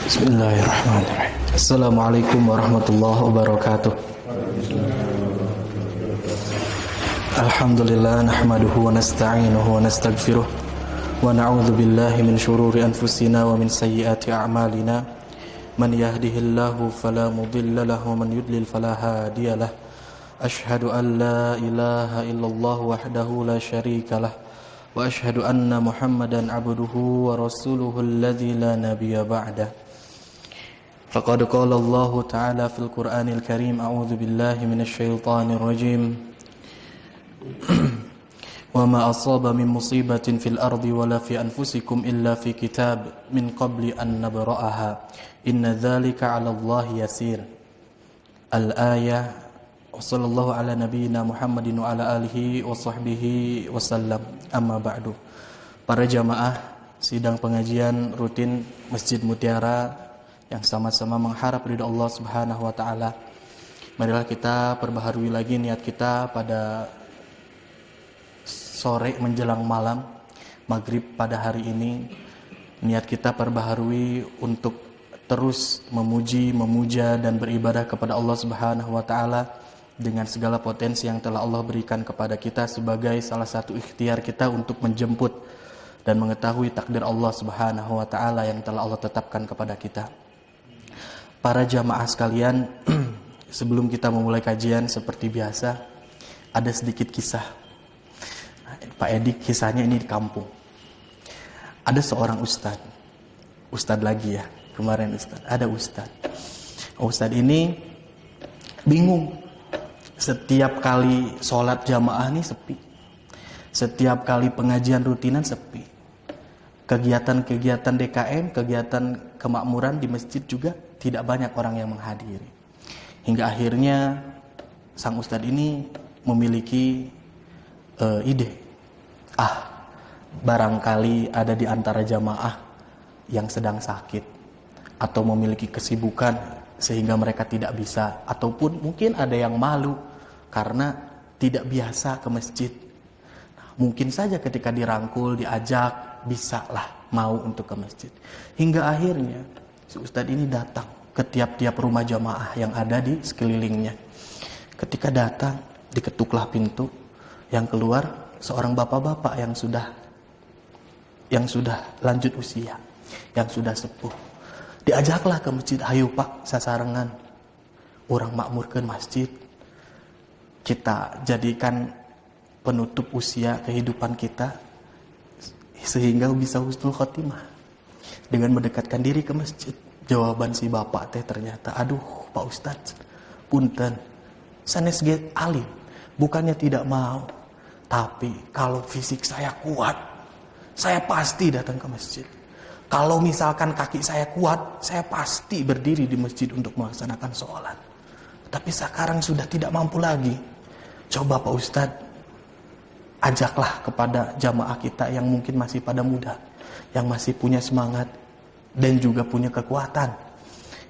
Bismillahirrahmanirrahim. Assalamualaikum warahmatullahi wabarakatuh. Alhamdulillah nahmaduhu wa nasta'inuhu wa nastaghfiruh wa na'udzu billahi min syururi anfusina wa min sayyiati a'malina. Man yahdihillahu fala mudilla lahu wa man yudlil fala hadiyalah. Ashhadu an la ilaha illallah wahdahu la syarika lah wa ashhadu anna Muhammadan abduhu wa rasuluhu alladzi la nabiyya ba'dah. Faqad qala Allah Ta'ala fil Qur'anil Karim, a'udzu billahi minasy syaithanir rajim. Wa ma asaba min musibatin fil ardi wala fi anfusikum illa fi kitab min qabli an nabra'aha. Inna dzalika 'ala Allah yasir. Al-ayah. Wa sallallahu ala nabiyyina Muhammadin wa ala alihi wa sahbihi wasallam. Amma ba'du. Para jamaah sidang pengajian rutin Masjid Mutiara yang sama-sama mengharap ridha Allah Subhanahu wa taala. Marilah kita perbaharui lagi niat kita pada sore menjelang malam maghrib pada hari ini. Niat kita perbaharui untuk terus memuji, memuja dan beribadah kepada Allah Subhanahu wa taala dengan segala potensi yang telah Allah berikan kepada kita sebagai salah satu ikhtiar kita untuk menjemput dan mengetahui takdir Allah Subhanahu wa taala yang telah Allah tetapkan kepada kita. Para jamaah sekalian, sebelum kita memulai kajian seperti biasa, ada sedikit kisah. Pak Edi, kisahnya ini di kampung. Ada seorang ustadz lagi ya, kemarin ustadz. Ada ustadz ini bingung. Setiap kali sholat jamaah nih sepi. Setiap kali pengajian rutinan sepi. Kegiatan-kegiatan DKM, kegiatan kemakmuran di masjid juga tidak banyak orang yang menghadiri. Hingga akhirnya sang ustadz ini memiliki ide. Barangkali ada di antara jamaah yang sedang sakit atau memiliki kesibukan sehingga mereka tidak bisa, ataupun mungkin ada yang malu karena tidak biasa ke masjid. Mungkin saja ketika dirangkul, diajak, bisalah mau untuk ke masjid. Hingga akhirnya si ustadz ini datang ke tiap-tiap rumah jamaah yang ada di sekelilingnya. Ketika datang, diketuklah pintu. Yang keluar seorang bapak-bapak yang sudah lanjut usia, yang sudah sepuh. Diajaklah ke masjid. Hayu pak, sasarengan urang makmurkeun masjid. Kita jadikan penutup usia kehidupan kita sehingga bisa husnul khotimah dengan mendekatkan diri ke masjid. Jawaban si bapak teh ternyata, aduh Pak Ustadz, punten, sanes ge alim, bukannya tidak mau, tapi kalau fisik saya kuat, saya pasti datang ke masjid. Kalau misalkan kaki saya kuat, saya pasti berdiri di masjid untuk melaksanakan sholat. Tapi sekarang sudah tidak mampu lagi. Coba Pak Ustadz, ajaklah kepada jamaah kita yang mungkin masih pada muda, yang masih punya semangat dan juga punya kekuatan.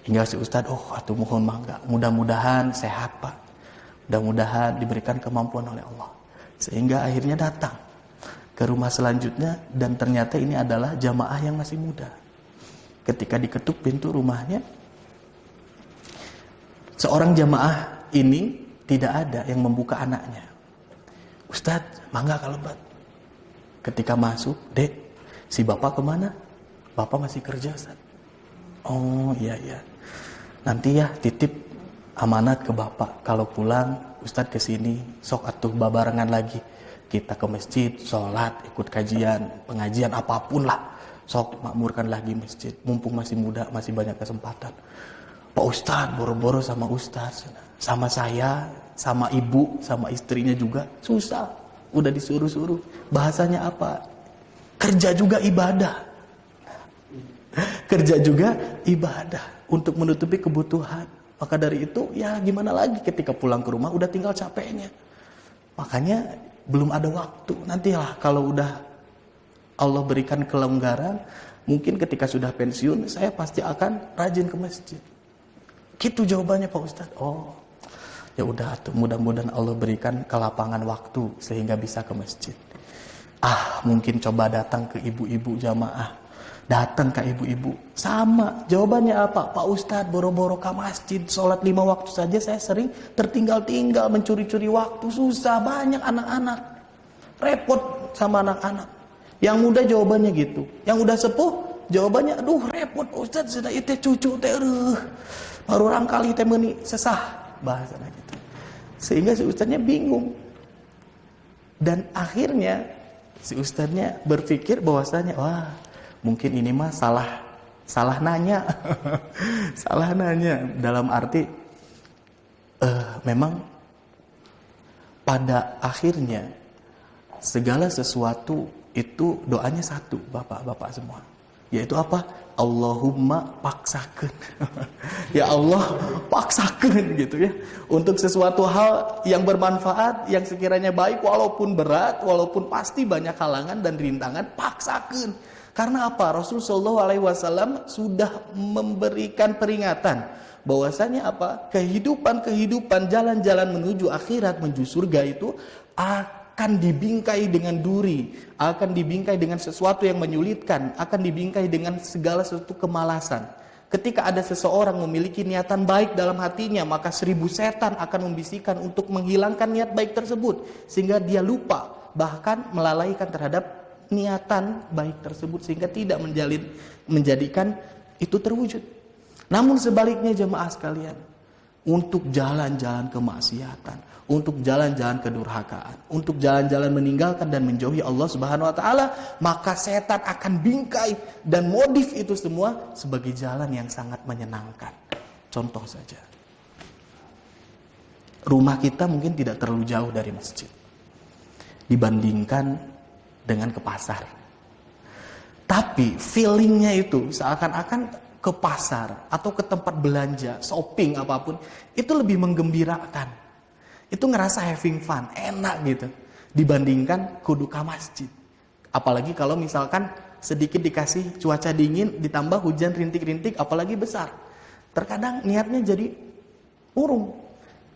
Hingga si ustadz, atuh mohon mangga, mudah-mudahan sehat pak, mudah-mudahan diberikan kemampuan oleh Allah. Sehingga akhirnya datang ke rumah selanjutnya, dan ternyata ini adalah jamaah yang masih muda. Ketika diketuk pintu rumahnya, seorang jamaah ini tidak ada yang membuka anaknya. Ustadz, mangga kalau bat. Ketika masuk, dek, si bapak kemana? Bapak masih kerja, Ustaz. Oh iya. Nanti ya titip amanat ke bapak. Kalau pulang, Ustadz kesini, sok atuh babarengan lagi. Kita ke masjid, sholat, ikut kajian, pengajian, apapun lah. Sok makmurkan lagi masjid. Mumpung masih muda, masih banyak kesempatan. Pak Ustadz, boro-boro sama Ustadz. Sama saya, sama ibu, sama istrinya juga. Susah. Udah disuruh-suruh. Bahasanya apa? Kerja juga ibadah. Kerja juga ibadah untuk menutupi kebutuhan. Maka dari itu ya gimana lagi ketika pulang ke rumah udah tinggal capeknya. Makanya belum ada waktu. Nantilah kalau udah Allah berikan kelonggaran, mungkin ketika sudah pensiun saya pasti akan rajin ke masjid. Gitu jawabannya Pak Ustadz. Oh ya udah tuh, mudah-mudahan Allah berikan kelapangan waktu sehingga bisa ke masjid. Mungkin coba datang ke ibu-ibu jamaah Datang ke ibu-ibu, sama jawabannya apa? Pak Ustadz, boro-boro ke masjid, sholat 5 waktu saja saya sering tertinggal-tinggal, mencuri-curi waktu, susah, banyak anak-anak, repot sama anak-anak. Yang muda jawabannya gitu, yang udah sepuh jawabannya, aduh repot Ustadz, sudah itu cucu teh, baru orang kali teh meuni sesah, bahasanya gitu. Sehingga si ustadznya bingung. Dan akhirnya si ustadznya berpikir bahwasanya, wah, mungkin ini mah salah nanya. Salah nanya dalam arti memang pada akhirnya segala sesuatu itu doanya satu, bapak-bapak semua. Yaitu apa? Allahumma paksakeun. Ya Allah, paksakeun gitu ya. Untuk sesuatu hal yang bermanfaat, yang sekiranya baik, walaupun berat, walaupun pasti banyak halangan dan rintangan, paksakeun. Karena apa? Rasulullah SAW sudah memberikan peringatan bahwasanya apa? Kehidupan jalan-jalan menuju akhirat, menuju surga itu akan dibingkai dengan duri, akan dibingkai dengan sesuatu yang menyulitkan, akan dibingkai dengan segala sesuatu kemalasan. Ketika ada seseorang memiliki niatan baik dalam hatinya, maka 1000 setan akan membisikkan untuk menghilangkan niat baik tersebut, sehingga dia lupa, bahkan melalaikan terhadap niatan baik tersebut, sehingga tidak menjadikan itu terwujud. Namun sebaliknya jemaah sekalian, untuk jalan-jalan kemaksiatan, untuk jalan-jalan kedurhakaan, untuk jalan-jalan meninggalkan dan menjauhi Allah Subhanahu wa taala, maka setan akan bingkai dan modif itu semua sebagai jalan yang sangat menyenangkan. Contoh saja, rumah kita mungkin tidak terlalu jauh dari masjid dibandingkan dengan ke pasar. Tapi feelingnya itu seakan-akan ke pasar atau ke tempat belanja, shopping apapun, itu lebih menggembirakan. Itu ngerasa having fun, enak gitu, dibandingkan kudu ke masjid. Apalagi kalau misalkan sedikit dikasih cuaca dingin, ditambah hujan rintik-rintik, apalagi besar. Terkadang niatnya jadi urung,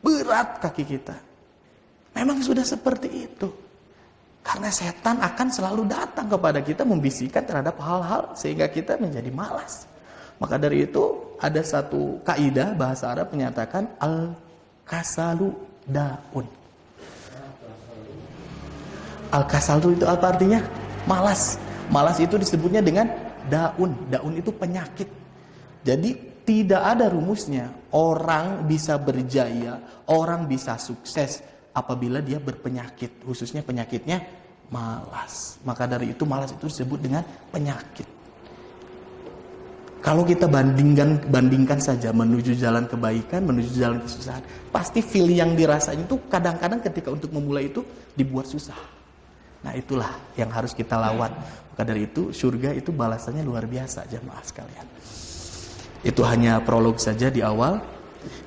berat kaki kita. Memang sudah seperti itu. Karena setan akan selalu datang kepada kita membisikkan terhadap hal-hal sehingga kita menjadi malas. Maka dari itu ada satu kaidah bahasa Arab menyatakan al-kasalu daun. Al-kasalu itu apa artinya? Malas. Malas itu disebutnya dengan daun. Daun itu penyakit. Jadi tidak ada rumusnya orang bisa berjaya, orang bisa sukses apabila dia berpenyakit, khususnya penyakitnya malas. Maka dari itu malas itu disebut dengan penyakit. Kalau kita bandingkan saja menuju jalan kebaikan, menuju jalan kesusahan, pasti feel yang dirasain itu kadang-kadang ketika untuk memulai itu dibuat susah. Nah itulah yang harus kita lawan. Maka dari itu surga itu balasannya luar biasa jemaah sekalian. Itu hanya prolog saja di awal.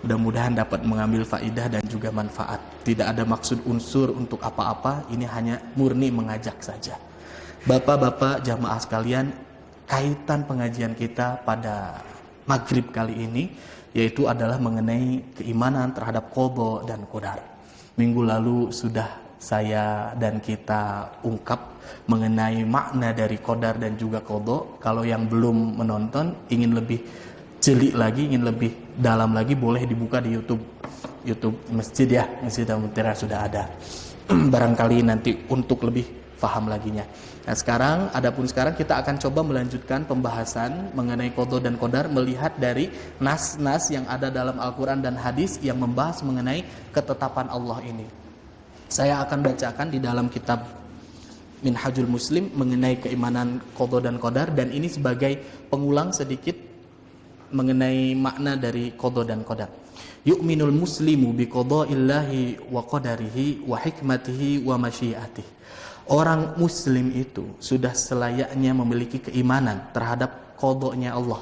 Mudah-mudahan dapat mengambil faidah dan juga manfaat. Tidak ada maksud unsur untuk apa-apa, ini hanya murni mengajak saja. Bapak-bapak jamaah sekalian, kaitan pengajian kita pada maghrib kali ini yaitu adalah mengenai keimanan terhadap qadha dan qadar. Minggu lalu sudah saya dan kita ungkap mengenai makna dari qadar dan juga qadha. Kalau yang belum menonton, ingin lebih jeli lagi, ingin lebih dalam lagi, boleh dibuka di YouTube masjid ya, Masjid Al-Muntira sudah ada. Barangkali nanti untuk lebih paham laginya. Nah sekarang kita akan coba melanjutkan pembahasan mengenai qadha dan qadar melihat dari nas-nas yang ada dalam Al-Quran dan hadis yang membahas mengenai ketetapan Allah ini. Saya akan bacakan di dalam kitab Minhajul Muslim mengenai keimanan qadha dan qadar, dan ini sebagai pengulang sedikit mengenai makna dari qadha dan qadar. Yu'minul muslimu bi qada'illahi wa qadarihi wa hikmatihi wa masyiatihi. Orang muslim itu sudah selayaknya memiliki keimanan terhadap qadha-nya Allah,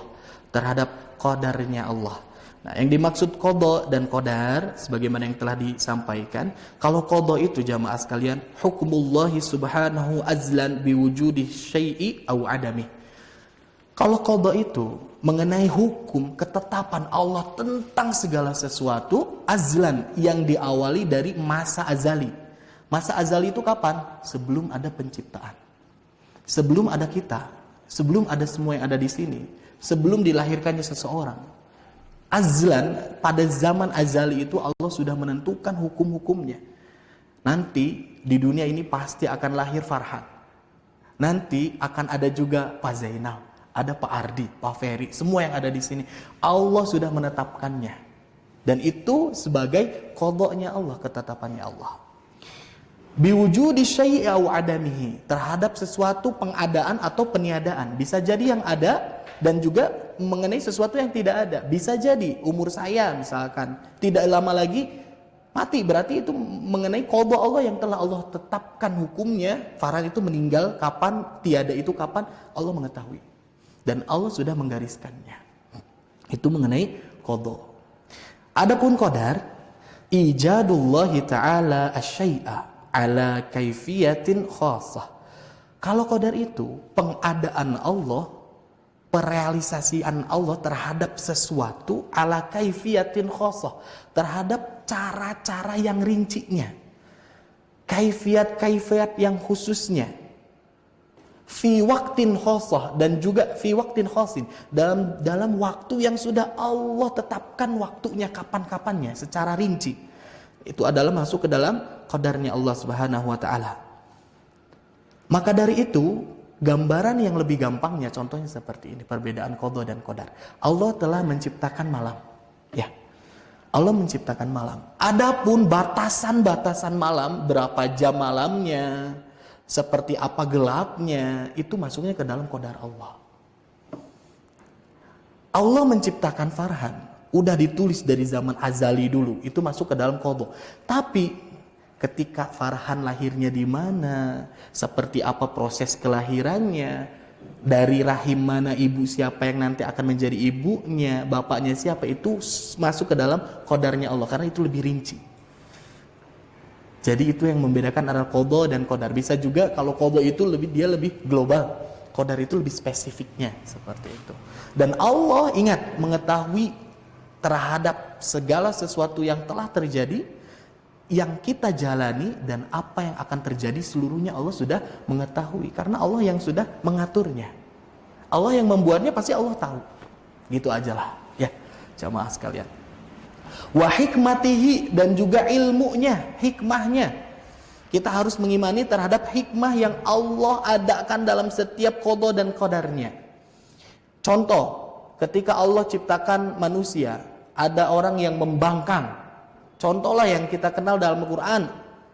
terhadap qadarnya Allah. Nah, yang dimaksud qadha dan qadar sebagaimana yang telah disampaikan, kalau qadha itu jamaah sekalian, hukmullahi subhanahu azlan biwujudi syai'i au adami. Kalau qadha itu mengenai hukum ketetapan Allah tentang segala sesuatu, azlan yang diawali dari masa azali. Masa azali itu kapan? Sebelum ada penciptaan. Sebelum ada kita. Sebelum ada semua yang ada di sini, sebelum dilahirkannya seseorang, azlan, pada zaman azali itu Allah sudah menentukan hukum-hukumnya. Nanti di dunia ini pasti akan lahir Farhan. Nanti akan ada juga Pak Zainal, ada Pak Ardi, Pak Ferry, semua yang ada di sini. Allah sudah menetapkannya. Dan itu sebagai qadanya Allah, ketetapannya Allah. Biwujudi syai'i aw adamihi, terhadap sesuatu pengadaan atau peniadaan. Bisa jadi yang ada dan juga mengenai sesuatu yang tidak ada. Bisa jadi umur saya misalkan tidak lama lagi mati, berarti itu mengenai qada Allah yang telah Allah tetapkan hukumnya. Farhan itu meninggal kapan, tiada itu kapan, Allah mengetahui. Dan Allah sudah menggariskannya. Itu mengenai qada. Adapun qadar, ijadullah ta'ala asy-syai'a ala kaifiyatin khassah. Kalau qadar itu pengadaan Allah, perealisasian Allah terhadap sesuatu ala kaifiyatin khassah, terhadap cara-cara yang rincinya, kaifiyat yang khususnya, fi waktin khassah, dan juga fi waktin khassin, dalam waktu yang sudah Allah tetapkan waktunya, kapan-kapannya secara rinci. Itu adalah masuk ke dalam qadarnya Allah Subhanahu wa taala. Maka dari itu, gambaran yang lebih gampangnya contohnya seperti ini, perbedaan qada dan qadar. Allah telah menciptakan malam. Ya. Allah menciptakan malam. Adapun batasan-batasan malam, berapa jam malamnya, seperti apa gelapnya, itu masuknya ke dalam qadar Allah. Allah menciptakan Farhan, udah ditulis dari zaman azali dulu, itu masuk ke dalam qada. Tapi ketika Farhan lahirnya di mana, seperti apa proses kelahirannya, dari rahim mana ibu siapa yang nanti akan menjadi ibunya, bapaknya siapa, itu masuk ke dalam qadarnya Allah karena itu lebih rinci. Jadi itu yang membedakan antara qada dan qadar. Bisa juga kalau qada itu dia lebih global, qadar itu lebih spesifiknya seperti itu. Dan Allah ingat mengetahui terhadap segala sesuatu yang telah terjadi, yang kita jalani, dan apa yang akan terjadi seluruhnya Allah sudah mengetahui. Karena Allah yang sudah mengaturnya. Allah yang membuatnya pasti Allah tahu. Gitu ajalah ya jamaah sekalian. Wa hikmatihi, dan juga ilmunya, hikmahnya. Kita harus mengimani terhadap hikmah yang Allah adakan dalam setiap qada dan qadarnya. Contoh, ketika Allah ciptakan manusia, ada orang yang membangkang. Contohlah yang kita kenal dalam Al-Quran,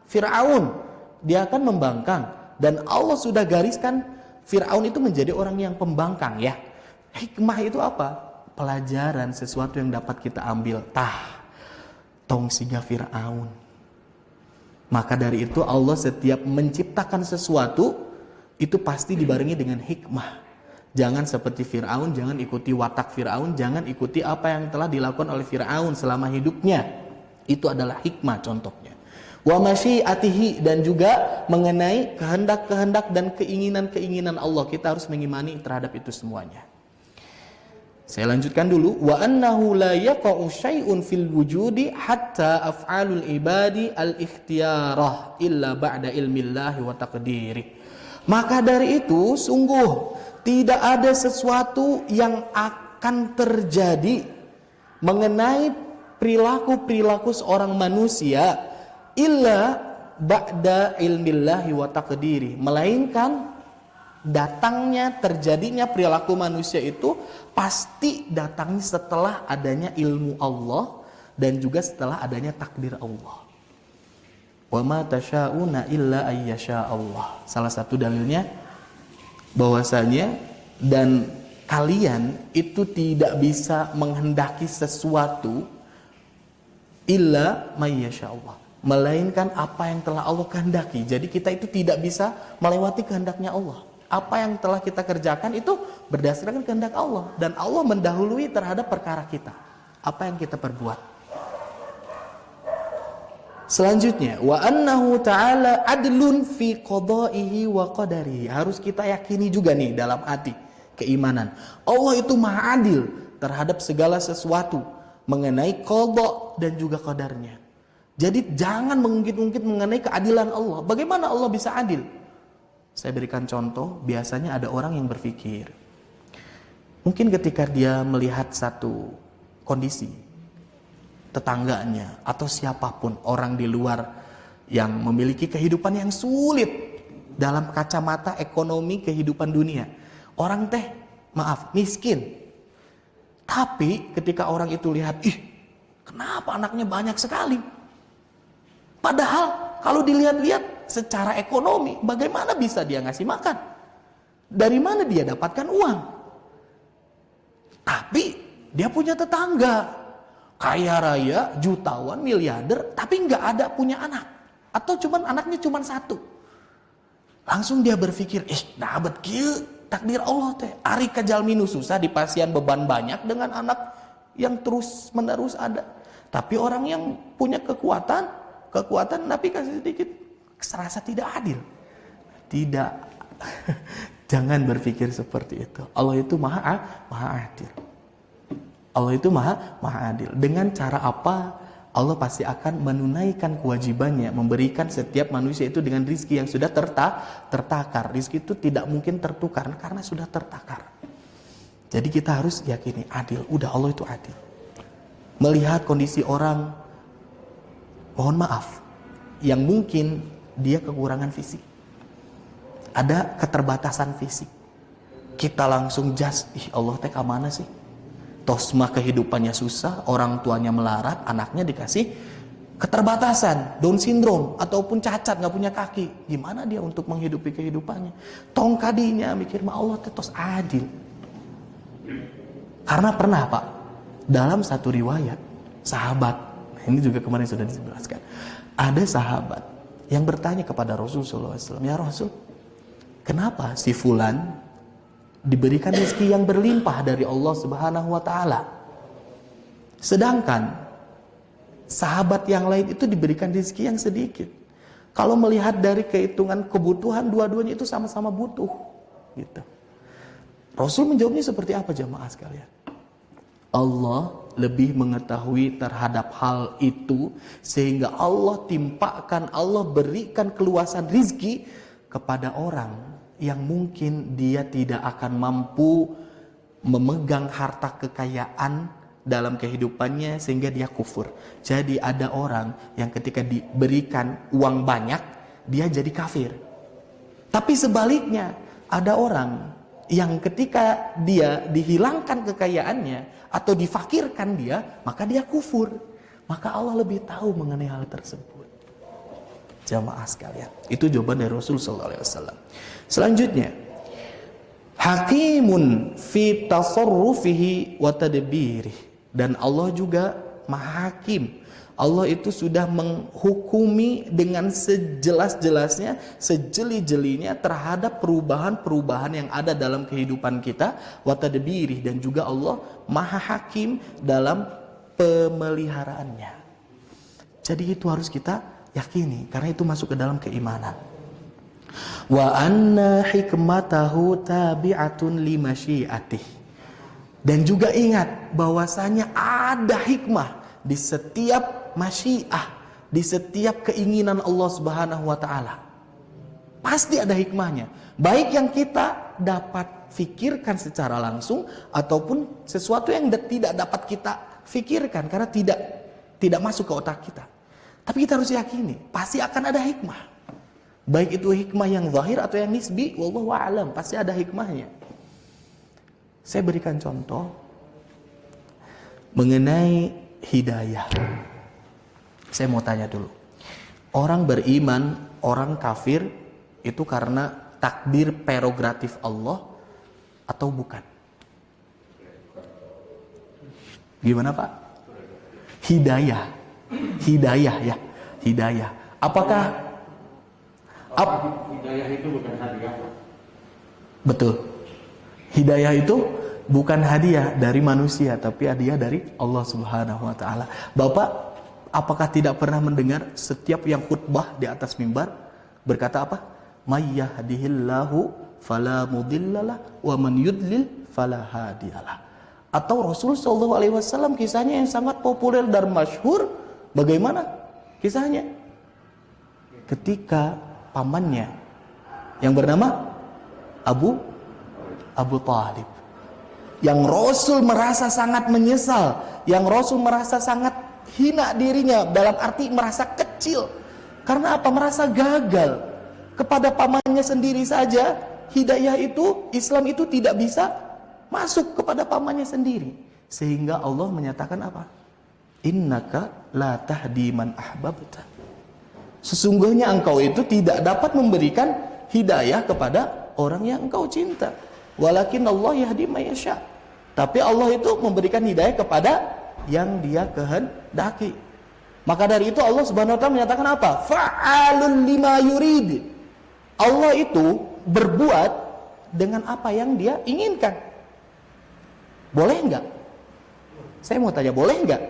Fir'aun, dia akan membangkang. Dan Allah sudah gariskan Fir'aun itu menjadi orang yang pembangkang ya. Hikmah itu apa? Pelajaran, sesuatu yang dapat kita ambil. Tong siga Fir'aun. Maka dari itu Allah setiap menciptakan sesuatu, itu pasti dibarengi dengan hikmah. Jangan seperti Fir'aun, jangan ikuti watak Fir'aun, jangan ikuti apa yang telah dilakukan oleh Fir'aun selama hidupnya. Itu adalah hikmah contohnya. Wa masyiatihi, dan juga mengenai kehendak-kehendak dan keinginan-keinginan Allah. Kita harus mengimani terhadap itu semuanya. Saya lanjutkan dulu. Wa annahu la yaqa'u syai'un fil wujudi hatta af'alul ibadi al-ikhtiyarah illa ba'da ilmillahi wa taqdirih. Maka dari itu sungguh tidak ada sesuatu yang akan terjadi mengenai perilaku-perilaku seorang manusia illa ba'da ilmillahi wa taqdirih, melainkan datangnya, terjadinya perilaku manusia itu pasti datangnya setelah adanya ilmu Allah dan juga setelah adanya takdir Allah. Wa ma tasyauna illa ayyasha Allah. Salah satu dalilnya bahwasanya dan kalian itu tidak bisa menghendaki sesuatu illa mayyasha Allah, melainkan apa yang telah Allah kehendaki. Jadi kita itu tidak bisa melewati kehendaknya Allah. Apa yang telah kita kerjakan itu berdasarkan kehendak Allah, dan Allah mendahului terhadap perkara kita, apa yang kita perbuat. Selanjutnya, wa annahu ta'ala adlun fi qada'ihi wa qadarihi. Harus kita yakini juga nih dalam hati, keimanan. Allah itu maha adil terhadap segala sesuatu mengenai qada dan juga qadarnya. Jadi jangan mengungkit-ungkit mengenai keadilan Allah. Bagaimana Allah bisa adil? Saya berikan contoh, biasanya ada orang yang berpikir, mungkin ketika dia melihat satu kondisi, tetangganya atau siapapun orang di luar yang memiliki kehidupan yang sulit dalam kacamata ekonomi kehidupan dunia. Orang teh, maaf, miskin. Tapi ketika orang itu lihat, ih, kenapa anaknya banyak sekali? Padahal kalau dilihat-lihat secara ekonomi, bagaimana bisa dia ngasih makan? Dari mana dia dapatkan uang? Tapi dia punya tetangga, kaya raya, jutawan, miliarder, tapi nggak ada punya anak. Atau anaknya cuma satu. Langsung dia berpikir, dapat kieu takdir Allah teh. Ari kajalminu susah dipasian beban banyak dengan anak yang terus menerus ada. Tapi orang yang punya kekuatan tapi kasih sedikit, serasa tidak adil. Tidak. Jangan berpikir seperti itu. Allah itu maha adil. Allah itu maha adil. Dengan cara apa? Allah pasti akan menunaikan kewajibannya, memberikan setiap manusia itu dengan rizki yang sudah tertakar. Rizki itu tidak mungkin tertukar karena sudah tertakar. Jadi kita harus yakini adil. Udah, Allah itu adil. Melihat kondisi orang, mohon maaf, yang mungkin dia kekurangan fisik, ada keterbatasan fisik, kita langsung just, Allah teh kemana sih? Tosma kehidupannya susah, orang tuanya melarat, anaknya dikasih keterbatasan, Down syndrome ataupun cacat, nggak punya kaki. Gimana dia untuk menghidupi kehidupannya? Tong kadinya mikir, Allah tetos adil. Karena pernah Pak, dalam satu riwayat sahabat, ini juga kemarin sudah dijelaskan, ada sahabat yang bertanya kepada Rasulullah SAW, ya Rasul, kenapa si fulan diberikan rezeki yang berlimpah dari Allah Subhanahu wa taala, sedangkan sahabat yang lain itu diberikan rezeki yang sedikit? Kalau melihat dari kehitungan kebutuhan, dua-duanya itu sama-sama butuh gitu. Rasul menjawabnya seperti apa jamaah sekalian? Allah lebih mengetahui terhadap hal itu, sehingga Allah timpakan, Allah berikan keluasan rizki kepada orang yang mungkin dia tidak akan mampu memegang harta kekayaan dalam kehidupannya sehingga dia kufur. Jadi ada orang yang ketika diberikan uang banyak, dia jadi kafir. Tapi sebaliknya, ada orang yang ketika dia dihilangkan kekayaannya atau difakirkan dia, maka dia kufur. Maka Allah lebih tahu mengenai hal tersebut. Jamaah sekalian, itu jawaban dari Rasul sallallahu alaihi wasallam. Selanjutnya, hakimun fi tasarrufihi wa tadbirih. Dan Allah juga maha hakim. Allah itu sudah menghukumi dengan sejelas-jelasnya, sejeli-jelinya terhadap perubahan-perubahan yang ada dalam kehidupan kita, wa tadbirih, dan juga Allah maha hakim dalam pemeliharaannya. Jadi itu harus kita yakini, karena itu masuk ke dalam keimanan. Wa anna hikmatahu tabi'atun li masyiatih. Dan juga ingat bahwasanya ada hikmah di setiap masyiah, di setiap keinginan Allah Subhanahu wa taala. Pasti ada hikmahnya, baik yang kita dapat fikirkan secara langsung ataupun sesuatu yang tidak dapat kita fikirkan karena tidak masuk ke otak kita. Tapi kita harus yakini, pasti akan ada hikmah. Baik itu hikmah yang zahir atau yang nisbi, wallahu a'lam, pasti ada hikmahnya. Saya berikan contoh mengenai hidayah. Saya mau tanya dulu. Orang beriman, orang kafir, itu karena takdir prerogatif Allah atau bukan? Gimana Pak? Hidayah ya, hidayah. Apakah hidayah itu bukan hadiah? Betul. Hidayah itu bukan hadiah dari manusia, tapi hadiah dari Allah Subhanahu wa taala. Bapak, apakah tidak pernah mendengar setiap yang khutbah di atas mimbar berkata apa? May yahdihillahu fala mudhillalah wa man yudlil fala hadiyalah. Atau Rasul sallallahu alaihi wasallam kisahnya yang sangat populer dan masyhur, bagaimana kisahnya? Ketika pamannya yang bernama Abu Thalib. Yang Rasul merasa sangat menyesal, yang Rasul merasa sangat hina dirinya, dalam arti merasa kecil. Karena apa? Merasa gagal. Kepada pamannya sendiri saja, hidayah itu, Islam itu tidak bisa masuk kepada pamannya sendiri. Sehingga Allah menyatakan apa? Innaka la tahdi man ahbabta. Sesungguhnya engkau itu tidak dapat memberikan hidayah kepada orang yang engkau cinta. Walakin Allah yahdi may yasha. Tapi Allah itu memberikan hidayah kepada yang Dia kehendaki. Maka dari itu Allah Subhanahu wa taala menyatakan apa? Fa'alun lima yurid. Allah itu berbuat dengan apa yang Dia inginkan. Boleh enggak? Saya mau tanya, boleh enggak?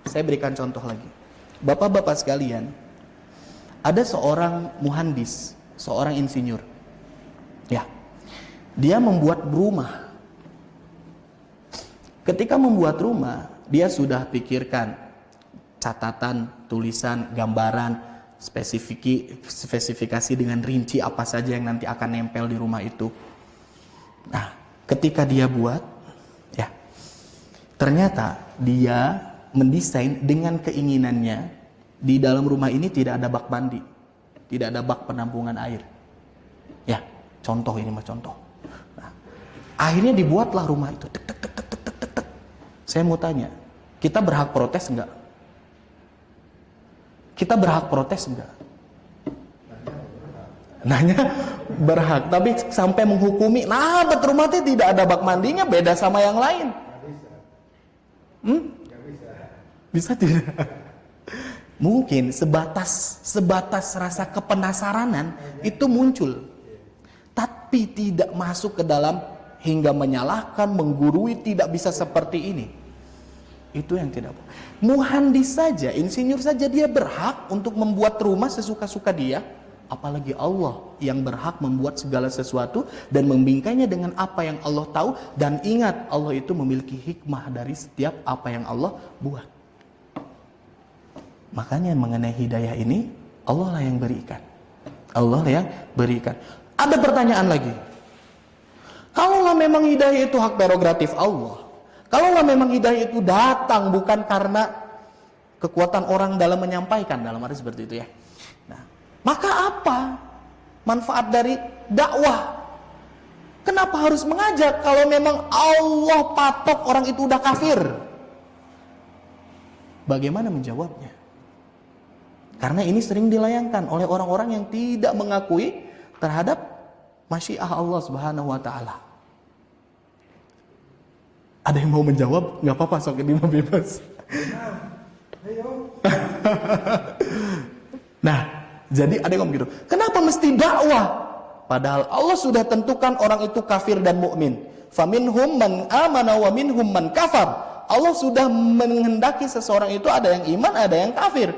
Saya berikan contoh lagi. Bapak-bapak sekalian, ada seorang muhandis, seorang insinyur. Ya. Dia membuat rumah. Ketika membuat rumah, dia sudah pikirkan catatan, tulisan, gambaran, spesifikasi dengan rinci apa saja yang nanti akan nempel di rumah itu. Nah, ketika dia buat, ya, ternyata dia mendesain dengan keinginannya di dalam rumah ini tidak ada bak mandi, tidak ada bak penampungan air. Ya, contoh ini mah contoh. Nah, akhirnya dibuatlah rumah itu. Tek, tek, tek, tek, tek, tek, tek. Saya mau tanya, kita berhak protes enggak? Kita berhak protes enggak? Nanya berhak, tapi sampai menghukumi, nah bet rumah itu tidak ada bak mandinya, beda sama yang lain. Bisa tidak? Mungkin sebatas rasa kepenasaranan itu muncul, tapi tidak masuk ke dalam hingga menyalahkan, menggurui, tidak bisa seperti ini. Itu yang tidak boleh. Muhandis saja, insinyur saja dia berhak untuk membuat rumah sesuka-suka dia, apalagi Allah yang berhak membuat segala sesuatu dan membingkainya dengan apa yang Allah tahu. Dan ingat, Allah itu memiliki hikmah dari setiap apa yang Allah buat. Makanya mengenai hidayah ini, Allah lah yang berikan. Allah lah yang berikan. Ada pertanyaan lagi. Kalaulah memang hidayah itu hak prerogatif Allah, kalaulah memang hidayah itu datang bukan karena kekuatan orang dalam menyampaikan, dalam arti seperti itu ya. Nah, maka apa manfaat dari dakwah? Kenapa harus mengajak kalau memang Allah patok orang itu udah kafir? Bagaimana menjawabnya? Karena ini sering dilayangkan oleh orang-orang yang tidak mengakui terhadap masyiah Allah Subhanahu wa taala. Ada yang mau menjawab? Nggak apa-apa, sok ini mau bebas. Nah, jadi ada yang ngomong gitu. Kenapa mesti dakwah? Padahal Allah sudah tentukan orang itu kafir dan mukmin. Faminhum man amana wa minhum man kafar. Allah sudah menghendaki seseorang itu ada yang iman, ada yang kafir.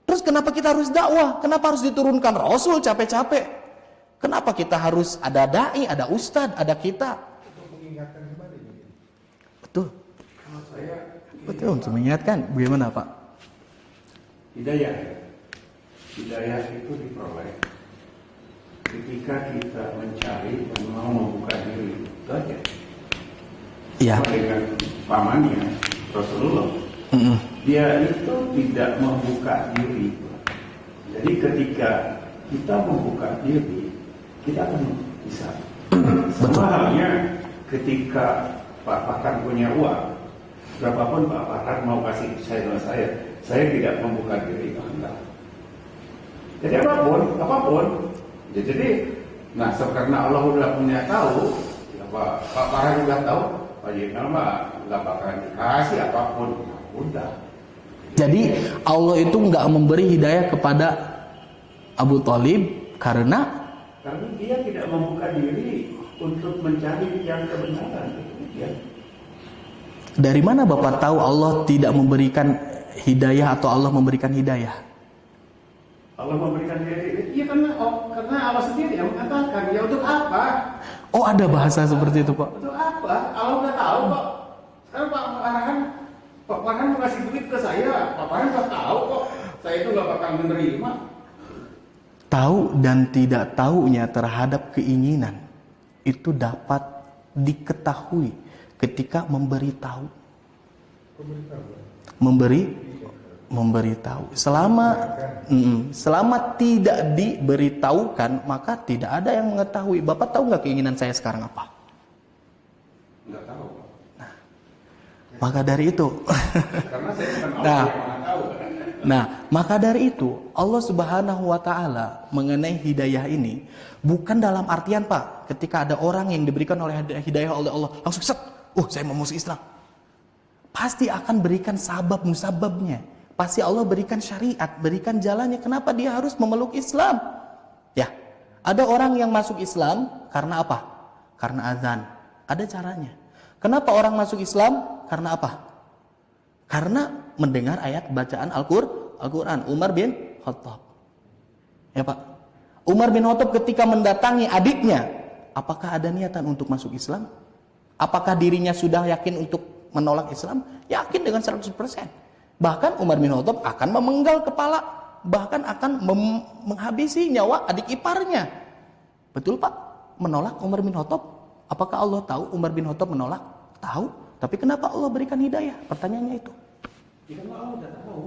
Terus kenapa kita harus dakwah? Kenapa harus diturunkan Rasul capek-capek? Kenapa kita harus ada dai, ada ustadz, ada kita? Untuk mengingatkan kembali. Betul. Kalau saya Betul, untuk mengingatkan. Bagaimana Pak? hidayah itu diperoleh ketika kita mencari dan mau membuka diri. Itu aja. Iya. Dengan pamannya Rasulullah. Dia itu tidak membuka diri. Jadi ketika kita membuka diri, kita akan bisa. Sama halnya ketika Pak Pakar punya uang, berapapun Pak Pakar mau kasih saya tidak membuka diri, enggak. Jadi apapun. Jadi, nah karena Allah udah punya tahu, ya Pak Pakar juga tahu, Pak Jenderal mah nggak bakalan dikasih apapun, udah. Jadi Allah itu nggak memberi hidayah kepada Abu Thalib karena dia tidak membuka diri untuk mencari yang kebenaran. Ya. Dari mana Bapak tahu Allah tidak memberikan hidayah atau Allah memberikan hidayah? Allah memberikan diri, iya karena Allah sendiri yang mengatakan, ya untuk apa? Oh, ada bahasa seperti itu Pak? Untuk apa? Allah udah tahu kok. Sekarang Pak Farhan mau kasih duit ke saya, Pak Farhan udah tahu kok. Saya itu nggak bakal menerima. tahu dan tidak tahunya terhadap keinginan itu dapat diketahui ketika memberitahu. Memberitahu. Selama tidak diberitahukan, maka tidak ada yang mengetahui. Bapak tahu nggak keinginan saya sekarang apa? Nggak tahu. Maka dari itu. Karena saya bukan Allah yang maha tahu. Nah, maka dari itu Allah Subhanahu wa taala mengenai hidayah ini bukan dalam artian, Pak, ketika ada orang yang diberikan oleh hidayah oleh Allah langsung set, saya mau masuk Islam. Pasti akan berikan sabab musababnya. Pasti Allah berikan syariat, berikan jalannya kenapa dia harus memeluk Islam. Ya. Ada orang yang masuk Islam karena apa? Karena azan. Ada caranya. Kenapa orang masuk Islam? Karena apa? Karena mendengar ayat bacaan Al-Quran. Umar bin Khattab. Ya Pak. Umar bin Khattab ketika mendatangi adiknya, apakah ada niatan untuk masuk Islam? Apakah dirinya sudah yakin untuk menolak Islam? Yakin dengan 100%. Bahkan Umar bin Khattab akan memenggal kepala, bahkan akan menghabisi nyawa adik iparnya. Betul Pak? Menolak Umar bin Khattab? Apakah Allah tahu Umar bin Khattab menolak? Tahu. Tapi kenapa Allah berikan hidayah? Pertanyaannya itu. Allah udah tahu.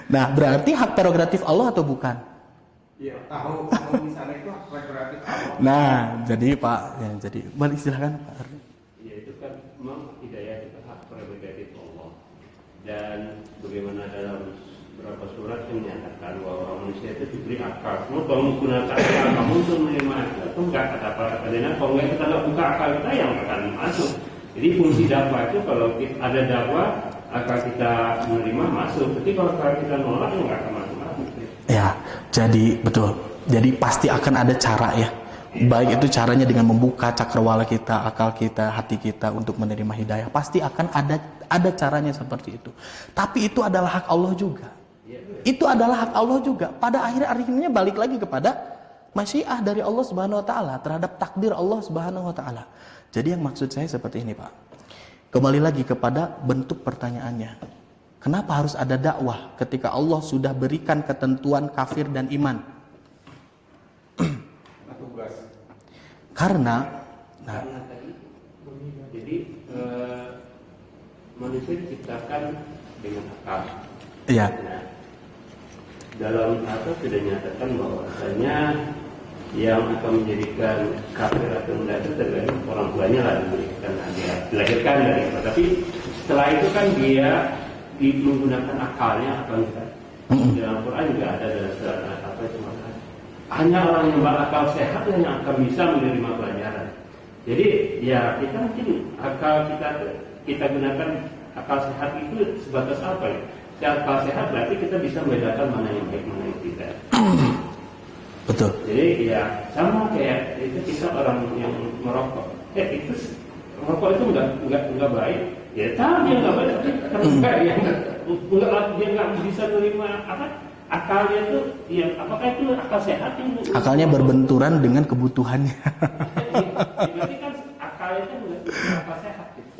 Nah, berarti hak prerogatif Allah atau bukan? Iya, tahu kalau misalnya itu hak prerogatif Allah. Nah, jadi Pak, jadi balik silakan Pak. Ya itu kan memang hidayah itu hak prerogatif Allah. Dan bagaimana dalam beberapa surat yang menyatakan bahwa manusia itu diberi akal. Semua kalau menggunakan akal kamu untuk menerima itu atau enggak kata para kadang kalau enggak kita nggak buka akal kita yang akan masuk. Jadi fungsi dakwah itu kalau ada dakwah akal kita menerima masuk. Jadi kalau akal kita nolak ya nggak akan masuk. Ya, jadi betul. Jadi pasti akan ada cara ya. Baik itu caranya dengan membuka cakrawala kita, akal kita, hati kita untuk menerima hidayah. Pasti akan ada caranya seperti itu. Tapi itu adalah hak Allah juga. Itu adalah hak Allah juga. Pada akhirnya balik lagi kepada masyiah dari Allah Subhanahu wa taala terhadap takdir Allah Subhanahu wa taala. Jadi yang maksud saya seperti ini, Pak. Kembali lagi kepada bentuk pertanyaannya. Kenapa harus ada dakwah ketika Allah sudah berikan ketentuan kafir dan iman? Karena tadi, jadi manusia diciptakan dengan akal. Iya. Nah, dalam akal sudah dinyatakan bahwasanya yang akan menjadikan kafir atau enggak itu tergantung orang tuanya lah dia dilahirkan dari apa. Tapi setelah itu kan dia menggunakan akalnya akal kita. Dalam Quran juga ada dalam surat apa itu maka hanya orang yang berakal sehat yang akan bisa menerima pelajaran. Jadi ya kita mungkin akal kita gunakan akal sehat itu sebatas apa ya? Secara akal sehat berarti kita bisa membedakan mana yang baik mana yang tidak. betul. Jadi ya sama kayak itu kita orang yang merokok. Itu merokok itu enggak baik. Ya tahu dia enggak baik tapi enggak ya dia enggak bisa menerima apa akalnya itu ya apakah itu akal sehat itu? Akalnya berbenturan dengan kebutuhannya. Berarti kan akalnya itu bukan akal sehat gitu.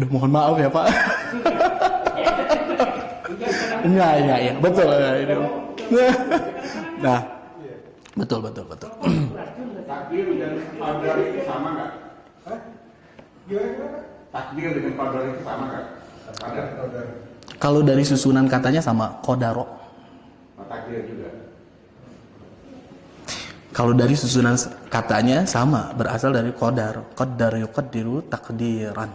Aduh, mohon maaf ya Pak. Iya, betul. Nah, betul. Takdir dan qadar itu sama nggak? Takdir dengan qadar itu sama nggak? Qadar. kalau dari susunan katanya sama qadaro. Takdir juga. Kalau dari susunan katanya sama, berasal dari qadar. Qaddar yuqaddiru takdiran.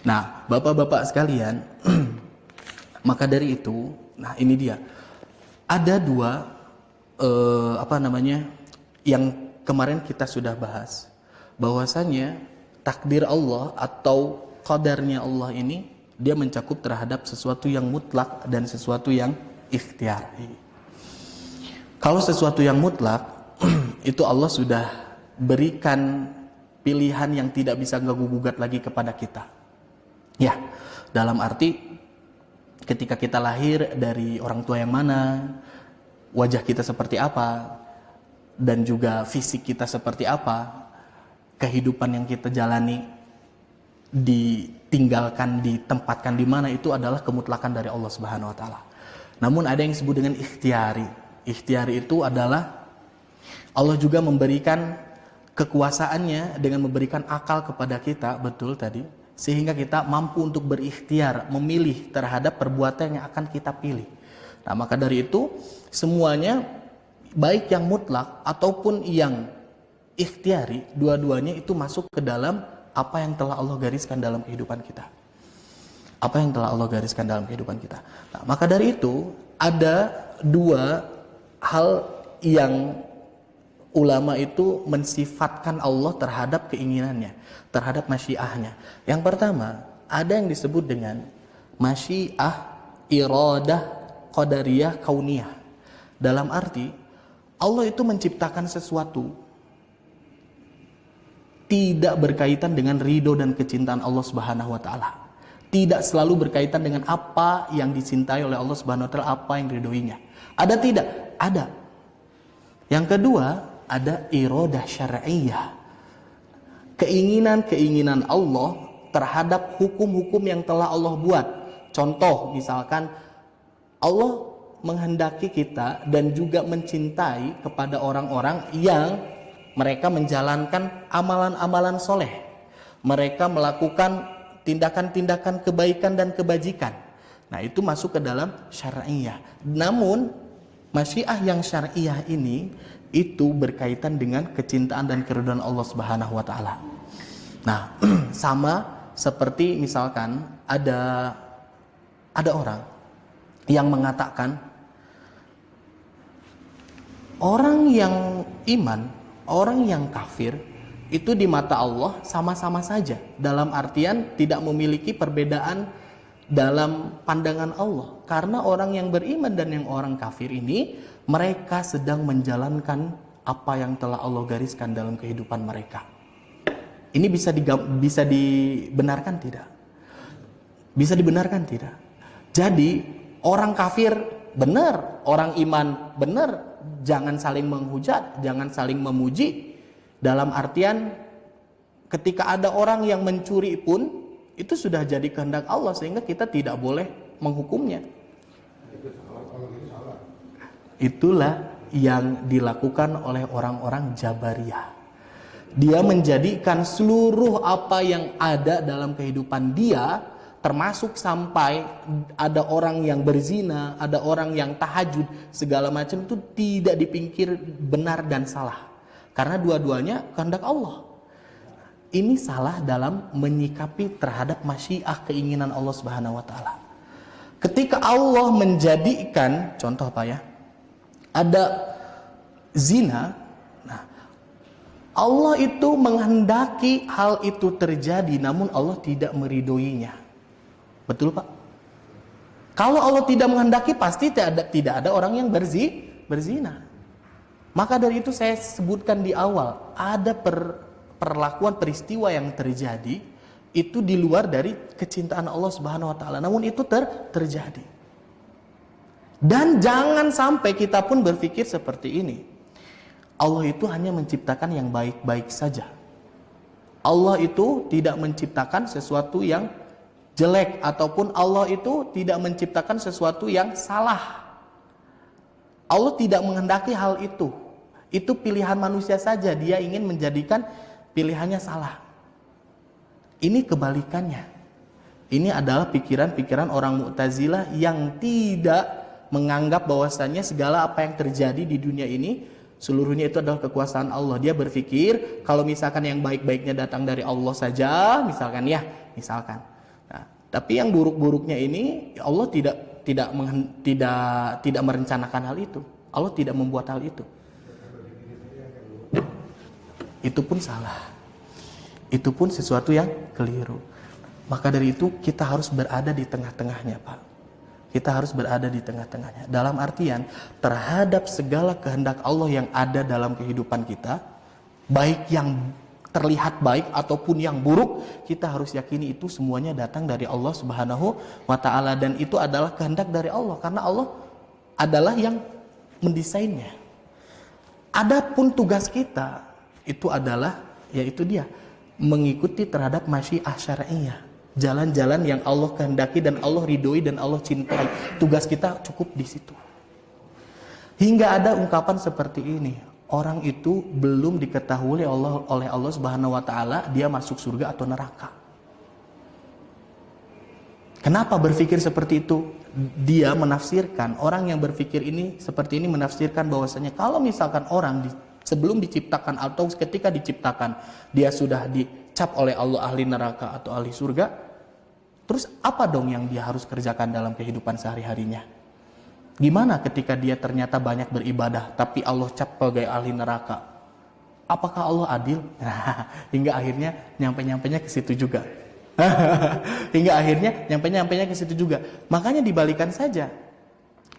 Nah, Bapak-bapak sekalian, maka dari itu, nah ini dia. Ada dua yang kemarin kita sudah bahas, bahwasanya takdir Allah atau qadarnya Allah ini dia mencakup terhadap sesuatu yang mutlak dan sesuatu yang ikhtiari. Kalau sesuatu yang mutlak itu Allah sudah berikan pilihan yang tidak bisa gugat lagi kepada kita. Ya, dalam arti ketika kita lahir dari orang tua yang mana, wajah kita seperti apa, dan juga fisik kita seperti apa, kehidupan yang kita jalani, ditinggalkan, ditempatkan di mana, itu adalah kemutlakan dari Allah Subhanahu wa taala. Namun ada yang disebut dengan ikhtiari. Ikhtiari itu adalah Allah juga memberikan kekuasaannya dengan memberikan akal kepada kita, betul tadi, sehingga kita mampu untuk berikhtiar, memilih terhadap perbuatan yang akan kita pilih. Nah, maka dari itu semuanya baik yang mutlak ataupun yang ikhtiari, dua-duanya itu masuk ke dalam apa yang telah Allah gariskan dalam kehidupan kita. Apa yang telah Allah gariskan dalam kehidupan kita. Nah, maka dari itu ada dua hal yang ulama itu mensifatkan Allah terhadap keinginannya, terhadap masyiahnya. Yang pertama, ada yang disebut dengan masyiah, iradah, qadariyah, kauniyah. Dalam arti, Allah itu menciptakan sesuatu tidak berkaitan dengan ridho dan kecintaan Allah Subhanahu wa taala. Tidak selalu berkaitan dengan apa yang dicintai oleh Allah Subhanahu wa taala, apa yang diridhoinya. Ada tidak? Ada. Yang kedua, ada iradah syar'iyyah. Keinginan-keinginan Allah terhadap hukum-hukum yang telah Allah buat. Contoh, misalkan Allah menghendaki kita dan juga mencintai kepada orang-orang yang mereka menjalankan amalan-amalan soleh. Mereka melakukan tindakan-tindakan kebaikan dan kebajikan. Nah, itu masuk ke dalam syar'iyyah. Namun, masyiah yang syar'iyyah ini itu berkaitan dengan kecintaan dan keridhaan Allah Subhanahu wa taala. Nah, sama seperti misalkan ada orang yang mengatakan orang yang iman, orang yang kafir itu di mata Allah sama-sama saja, dalam artian tidak memiliki perbedaan dalam pandangan Allah. Karena orang yang beriman dan yang orang kafir ini, mereka sedang menjalankan apa yang telah Allah gariskan dalam kehidupan mereka. Ini bisa dibenarkan tidak? Bisa dibenarkan tidak? Jadi orang kafir benar, orang iman benar. Jangan saling menghujat, jangan saling memuji. Dalam artian ketika ada orang yang mencuri pun itu sudah jadi kehendak Allah, sehingga kita tidak boleh menghukumnya. Itulah yang dilakukan oleh orang-orang Jabariyah. Dia menjadikan seluruh apa yang ada dalam kehidupan dia, termasuk sampai ada orang yang berzina, ada orang yang tahajud, segala macam itu tidak dipikir benar dan salah. Karena dua-duanya kehendak Allah. Ini salah dalam menyikapi terhadap masyiah, keinginan Allah Subhanahu wa taala. Ketika Allah menjadikan, contoh apa ya? Ada zina. Nah, Allah itu menghendaki hal itu terjadi, namun Allah tidak meridhoinya. Betul, Pak? Kalau Allah tidak menghendaki, pasti tidak ada orang yang berzina. Maka dari itu saya sebutkan di awal, ada perlakuan peristiwa yang terjadi itu di luar dari kecintaan Allah Subhanahu wa taala, namun itu terjadi. Dan jangan sampai kita pun berpikir seperti ini. Allah itu hanya menciptakan yang baik-baik saja. Allah itu tidak menciptakan sesuatu yang jelek, ataupun Allah itu tidak menciptakan sesuatu yang salah. Allah tidak menghendaki hal itu. Itu pilihan manusia saja, dia ingin menjadikan pilihannya salah. Ini kebalikannya. Ini adalah pikiran-pikiran orang Mu'tazilah yang tidak menganggap bahwasannya segala apa yang terjadi di dunia ini seluruhnya itu adalah kekuasaan Allah. Dia berpikir kalau misalkan yang baik-baiknya datang dari Allah saja, misalkan. Nah, tapi yang buruk-buruknya ini Allah tidak merencanakan hal itu. Allah tidak membuat hal itu. Itu pun salah. Itu pun sesuatu yang keliru. Maka dari itu kita harus berada di tengah-tengahnya, Pak. Kita harus berada di tengah-tengahnya. Dalam artian terhadap segala kehendak Allah yang ada dalam kehidupan kita, baik yang terlihat baik ataupun yang buruk, kita harus yakini itu semuanya datang dari Allah Subhanahu wa taala, dan itu adalah kehendak dari Allah karena Allah adalah yang mendesainnya. Adapun tugas kita itu adalah, yaitu dia mengikuti terhadap masyiah syar'iyyah. jalan-jalan yang Allah kehendaki dan Allah ridhoi dan Allah cintai. Tugas kita cukup di situ. Hingga ada ungkapan seperti ini, orang itu belum diketahui oleh Allah Subhanahu wa taala dia masuk surga atau neraka. Kenapa berpikir seperti itu? Dia menafsirkan, orang yang berpikir ini seperti ini menafsirkan bahwasanya kalau misalkan orang sebelum diciptakan atau ketika diciptakan dia sudah dicap oleh Allah ahli neraka atau ahli surga, terus apa dong yang dia harus kerjakan dalam kehidupan sehari-harinya? Gimana ketika dia ternyata banyak beribadah tapi Allah cap sebagai ahli neraka? Apakah Allah adil? Nah, hingga akhirnya nyampe-nyampenya ke situ juga. Hingga akhirnya nyampe-nyampenya ke situ juga. Makanya dibalikan saja.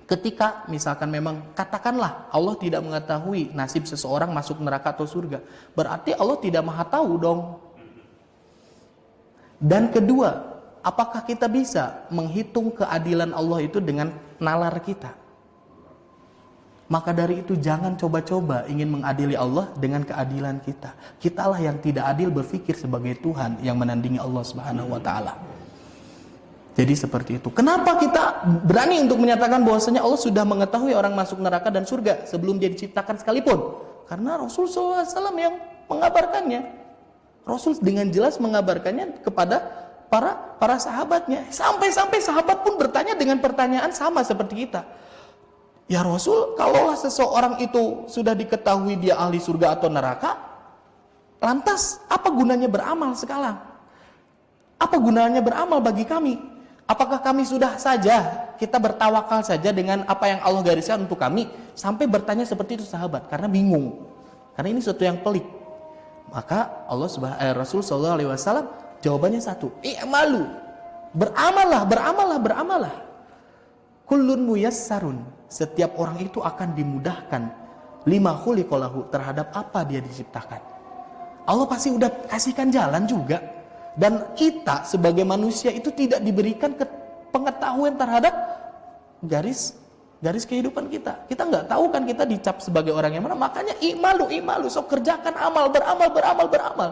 Ketika misalkan memang katakanlah Allah tidak mengetahui nasib seseorang masuk neraka atau surga, berarti Allah tidak maha tahu dong. Dan kedua, apakah kita bisa menghitung keadilan Allah itu dengan nalar kita? Maka dari itu jangan coba-coba ingin mengadili Allah dengan keadilan kita. Kitalah yang tidak adil berpikir sebagai Tuhan yang menandingi Allah Subhanahu wa taala. Jadi seperti itu. Kenapa kita berani untuk menyatakan bahwasanya Allah sudah mengetahui orang masuk neraka dan surga sebelum dia diciptakan sekalipun? Karena Rasul SAW yang mengabarkannya. Rasul dengan jelas mengabarkannya kepada para sahabatnya. Sampai-sampai sahabat pun bertanya dengan pertanyaan sama seperti kita. Ya Rasul, kalaulah seseorang itu sudah diketahui dia ahli surga atau neraka, lantas apa gunanya beramal sekarang? Apa gunanya beramal bagi kami? Apakah kami sudah saja kita bertawakal saja dengan apa yang Allah gariskan untuk kami? Sampai bertanya seperti itu sahabat, karena bingung. Karena ini sesuatu yang pelik. Maka Rasul SAW jawabannya satu, i'malu, beramallah. Kullun muyassarun, setiap orang itu akan dimudahkan lima khuliqalahu, terhadap apa dia diciptakan. Allah pasti udah kasihkan jalan juga. Dan kita sebagai manusia itu tidak diberikan pengetahuan terhadap garis kehidupan kita. Kita nggak tahu kan kita dicap sebagai orang yang mana. Makanya i'malu, sok kerjakan amal, beramal.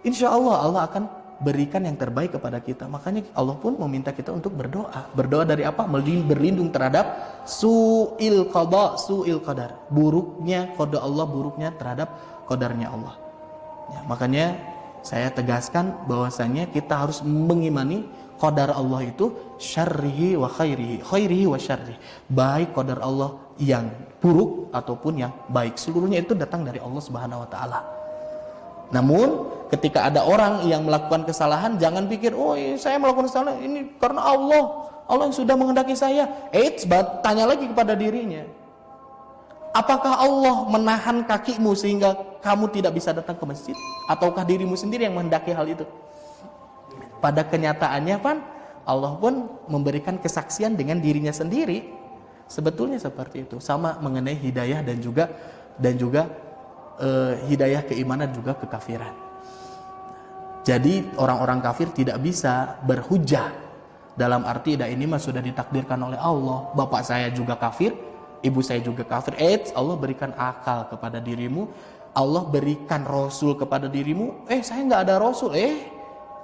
Insya Allah akan berikan yang terbaik kepada kita. Makanya Allah pun meminta kita untuk berdoa. Berdoa dari apa? Berlindung terhadap su'il qada, su'il qadar. Buruknya qada Allah, buruknya terhadap qadarnya Allah. Ya, makanya saya tegaskan bahwasanya kita harus mengimani qadar Allah itu syarrihi wa khairihi wa syarrihi. Baik qadar Allah yang buruk ataupun yang baik, seluruhnya itu datang dari Allah Subhanahu wa taala. Namun ketika ada orang yang melakukan kesalahan, jangan pikir, oh saya melakukan kesalahan ini karena Allah yang sudah menghendaki saya. Tanya lagi kepada dirinya, apakah Allah menahan kakimu sehingga kamu tidak bisa datang ke masjid? Ataukah dirimu sendiri yang menghendaki hal itu? Pada kenyataannya Allah pun memberikan kesaksian dengan dirinya sendiri. Sebetulnya seperti itu. Sama mengenai hidayah dan juga hidayah keimanan juga kekafiran. Jadi orang-orang kafir tidak bisa berhujah dalam arti ini mah sudah ditakdirkan oleh Allah. Bapak saya juga kafir, ibu saya juga kafir. Allah berikan akal kepada dirimu, Allah berikan Rasul kepada dirimu. Saya nggak ada Rasul.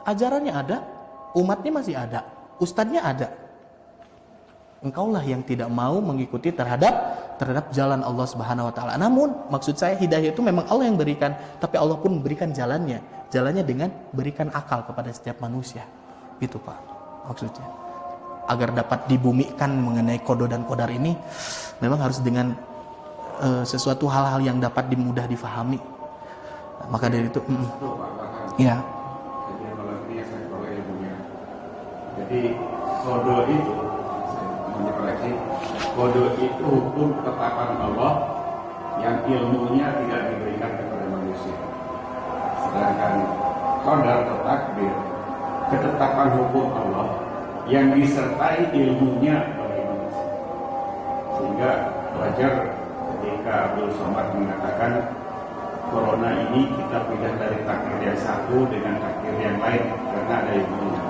Ajarannya ada, umatnya masih ada, ustadznya ada. Engkaulah yang tidak mau mengikuti terhadap jalan Allah Subhanahu wa taala. Namun maksud saya hidayah itu memang Allah yang berikan, tapi Allah pun memberikan jalannya dengan berikan akal kepada setiap manusia. Itu Pak maksudnya. Agar dapat dibumikan mengenai qada dan qadar ini memang harus dengan sesuatu hal-hal yang dapat mudah difahami. Maka dari itu iya. Jadi qada itu hukum ketetapan Allah yang ilmunya tidak diberikan kepada manusia. Sedangkan qadar atau takdir, ketetapan hukum Allah yang disertai ilmunya bagi manusia. Sehingga wajar ketika Abdul Somad mengatakan corona ini kita pindah dari takdir yang satu dengan takdir yang lain karena ada ilmunya.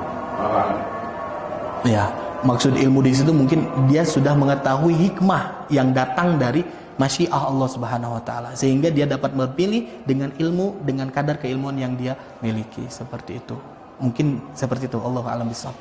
Ya, maksud ilmu di situ mungkin dia sudah mengetahui hikmah yang datang dari masyiah Allah Subhanahu wa taala sehingga dia dapat memilih dengan ilmu, dengan kadar keilmuan yang dia miliki, seperti itu. Mungkin seperti itu, Allahu a'lam bishawab.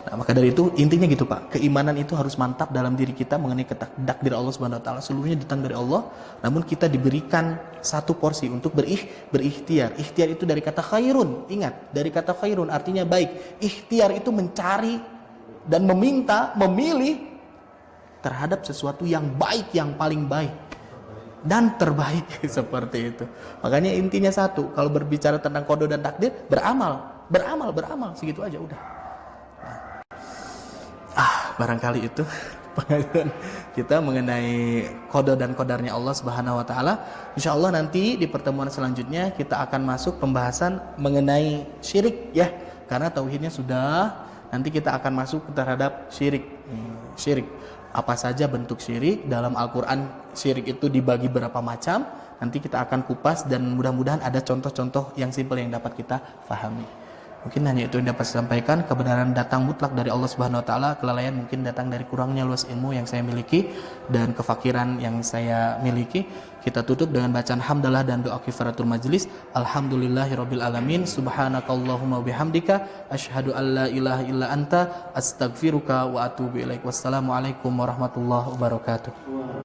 Nah, maka dari itu intinya gitu Pak, keimanan itu harus mantap dalam diri kita mengenai takdir Allah Subhanahu wa taala, seluruhnya datang dari Allah, namun kita diberikan satu porsi untuk berikhtiar. Ikhtiar itu dari kata khairun. Ingat, dari kata khairun artinya baik. Ikhtiar itu mencari dan meminta, memilih terhadap sesuatu yang baik, yang paling baik dan terbaik seperti itu. Makanya intinya satu, kalau berbicara tentang qada dan takdir, beramal, segitu aja udah. Barangkali itu pengajian kita mengenai qada dan qadarnya Allah Subhanahu wa taala. Insyaallah nanti di pertemuan selanjutnya kita akan masuk pembahasan mengenai syirik ya. Karena tauhidnya sudah, nanti kita akan masuk terhadap syirik. Syirik. Apa saja bentuk syirik dalam Al-Qur'an? Syirik itu dibagi berapa macam? Nanti kita akan kupas dan mudah-mudahan ada contoh-contoh yang simpel yang dapat kita pahami. Mungkin hanya itu yang dapat saya sampaikan. Kebenaran datang mutlak dari Allah Subhanahu wa taala, kelalaian mungkin datang dari kurangnya luas ilmu yang saya miliki dan kefakiran yang saya miliki. Kita tutup dengan bacaan hamdalah dan doa kifaratul majlis. Alhamdulillahirabbil alamin. Subhanakallahumma bihamdika asyhadu an la ilaha illa anta astaghfiruka wa atubu ilaik. Wassalamualaikum warahmatullahi wabarakatuh.